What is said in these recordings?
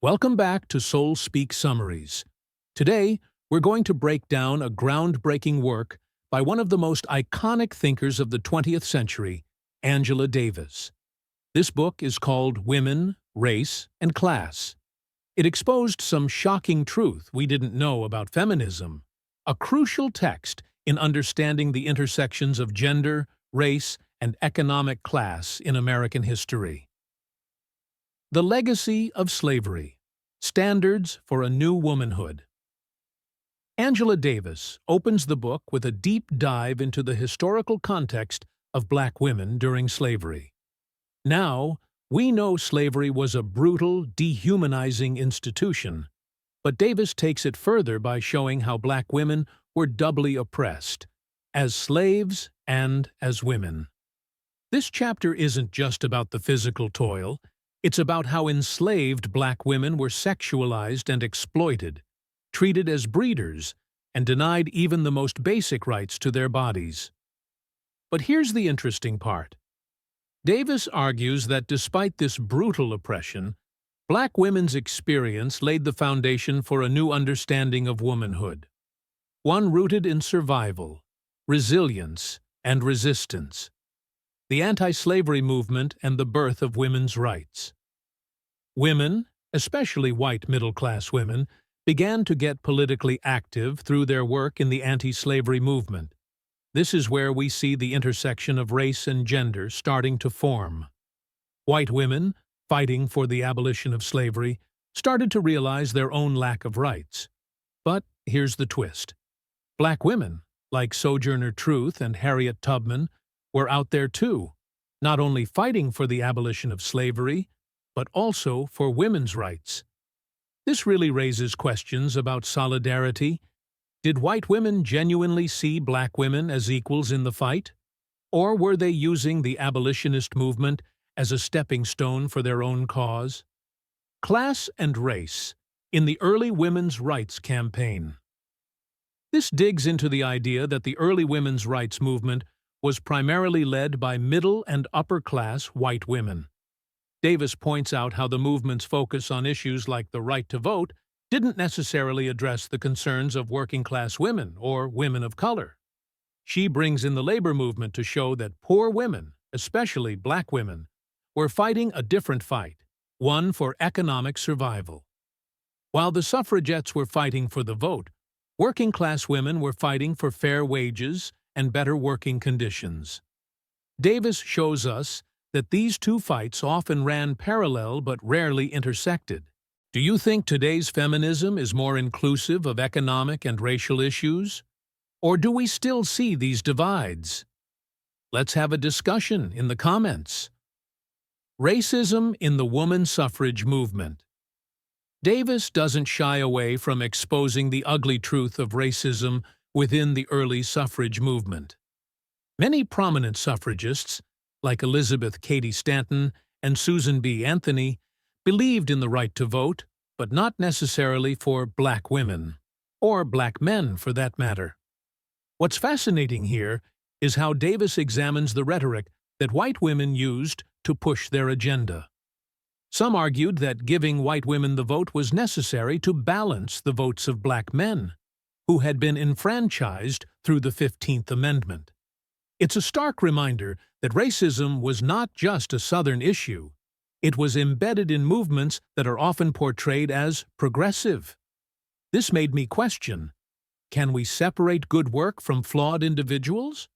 Welcome back to Soul Speak Summaries. Today, we're going to break down a groundbreaking work by one of the most iconic thinkers of the 20th century, Angela Davis. This book is called Women, Race, and Class. It exposed some shocking truth we didn't know about feminism, a crucial text in understanding the intersections of gender, race, and economic class in American history. The Legacy of Slavery: Standards for a New Womanhood. Angela Davis opens the book with a deep dive into the historical context of black women during slavery. Now, we know slavery was a brutal, dehumanizing institution, but Davis takes it further by showing how black women were doubly oppressed, as slaves and as women. This chapter isn't just about the physical toil. It's about how enslaved black women were sexualized and exploited, treated as breeders, and denied even the most basic rights to their bodies. But here's the interesting part. Davis argues that despite this brutal oppression, black women's experience laid the foundation for a new understanding of womanhood, one rooted in survival, resilience, and resistance. The anti-slavery movement and the birth of women's rights. Women, especially white middle-class women, began to get politically active through their work in the anti-slavery movement. This is where we see the intersection of race and gender starting to form. White women, fighting for the abolition of slavery, started to realize their own lack of rights. But here's the twist. Black women, like Sojourner Truth and Harriet Tubman, were out there too, not only fighting for the abolition of slavery, but also for women's rights. This really raises questions about solidarity. Did white women genuinely see black women as equals in the fight? Or were they using the abolitionist movement as a stepping stone for their own cause? Class and race in the early women's rights campaign. This digs into the idea that the early women's rights movement was primarily led by middle and upper-class white women. Davis points out how the movement's focus on issues like the right to vote didn't necessarily address the concerns of working-class women or women of color. She brings in the labor movement to show that poor women, especially black women, were fighting a different fight, one for economic survival. While the suffragettes were fighting for the vote, working-class women were fighting for fair wages and better working conditions. Davis shows us that these two fights often ran parallel but rarely intersected. Do you think today's feminism is more inclusive of economic and racial issues? Or do we still see these divides? Let's have a discussion in the comments. Racism in the woman suffrage movement. Davis doesn't shy away from exposing the ugly truth of racism within the early suffrage movement. Many prominent suffragists, like Elizabeth Cady Stanton and Susan B. Anthony, believed in the right to vote, but not necessarily for black women, or black men for that matter. What's fascinating here is how Davis examines the rhetoric that white women used to push their agenda. Some argued that giving white women the vote was necessary to balance the votes of black men, who had been enfranchised through the 15th Amendment. It's a stark reminder that racism was not just a Southern issue. It was embedded in movements that are often portrayed as progressive. This made me question, can we separate good work from flawed individuals?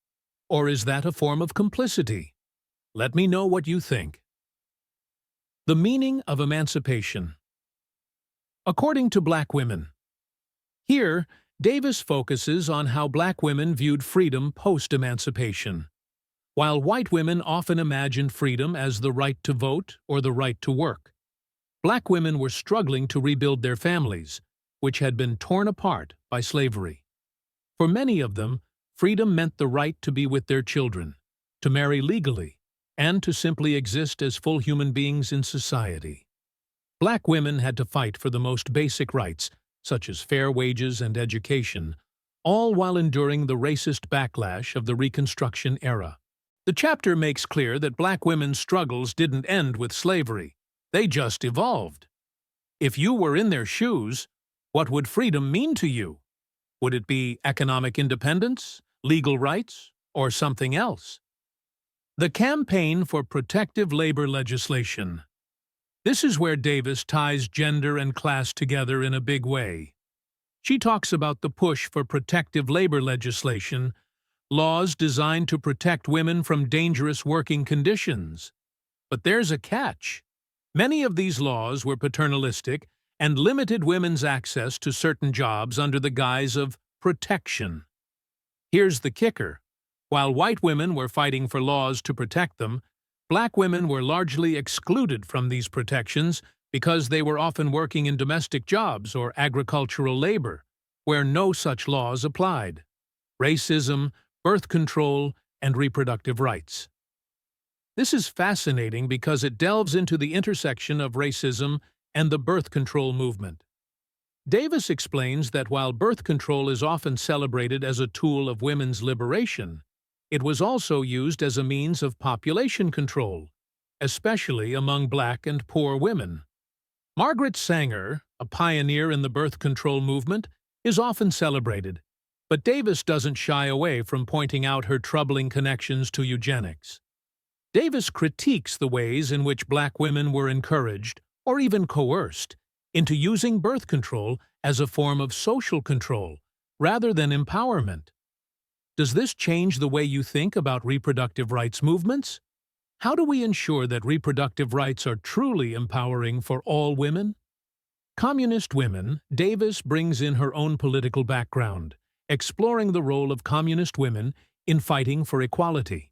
Or is that a form of complicity? Let me know what you think. The meaning of emancipation. According to black women. Here, Davis focuses on how black women viewed freedom post-emancipation. While white women often imagined freedom as the right to vote or the right to work, black women were struggling to rebuild their families, which had been torn apart by slavery. For many of them, freedom meant the right to be with their children, to marry legally, and to simply exist as full human beings in society. Black women had to fight for the most basic rights, such as fair wages and education, all while enduring the racist backlash of the Reconstruction era. The chapter makes clear that black women's struggles didn't end with slavery. They just evolved. If you were in their shoes, what would freedom mean to you? Would it be economic independence, legal rights, or something else? The campaign for protective labor legislation. This is where Davis ties gender and class together in a big way. She talks about the push for protective labor legislation, laws designed to protect women from dangerous working conditions. But there's a catch. Many of these laws were paternalistic and limited women's access to certain jobs under the guise of protection. Here's the kicker. While white women were fighting for laws to protect them, black women were largely excluded from these protections because they were often working in domestic jobs or agricultural labor, where no such laws applied. Racism, birth control, and reproductive rights. This is fascinating because it delves into the intersection of racism and the birth control movement. Davis explains that while birth control is often celebrated as a tool of women's liberation, it was also used as a means of population control, especially among black and poor women. Margaret Sanger, a pioneer in the birth control movement, is often celebrated, but Davis doesn't shy away from pointing out her troubling connections to eugenics. Davis critiques the ways in which black women were encouraged, or even coerced, into using birth control as a form of social control, rather than empowerment. Does this change the way you think about reproductive rights movements? How do we ensure that reproductive rights are truly empowering for all women? Communist women, Davis brings in her own political background, exploring the role of communist women in fighting for equality.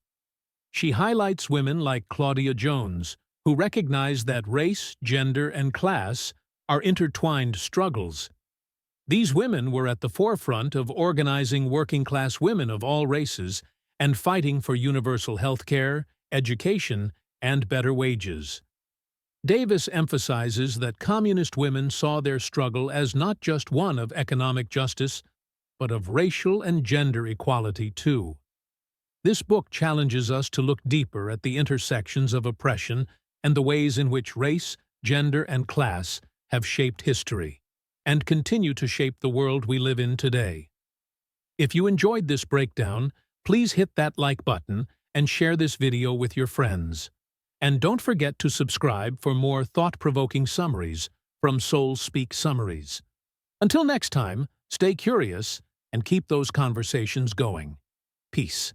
She highlights women like Claudia Jones, who recognize that race, gender, and class are intertwined struggles. These women were at the forefront of organizing working-class women of all races and fighting for universal health care, education, and better wages. Davis emphasizes that communist women saw their struggle as not just one of economic justice, but of racial and gender equality too. This book challenges us to look deeper at the intersections of oppression and the ways in which race, gender, and class have shaped history and continue to shape the world we live in today. If you enjoyed this breakdown, please hit that like button and share this video with your friends. And don't forget to subscribe for more thought-provoking summaries from Soul Speak Summaries. Until next time, stay curious and keep those conversations going. Peace.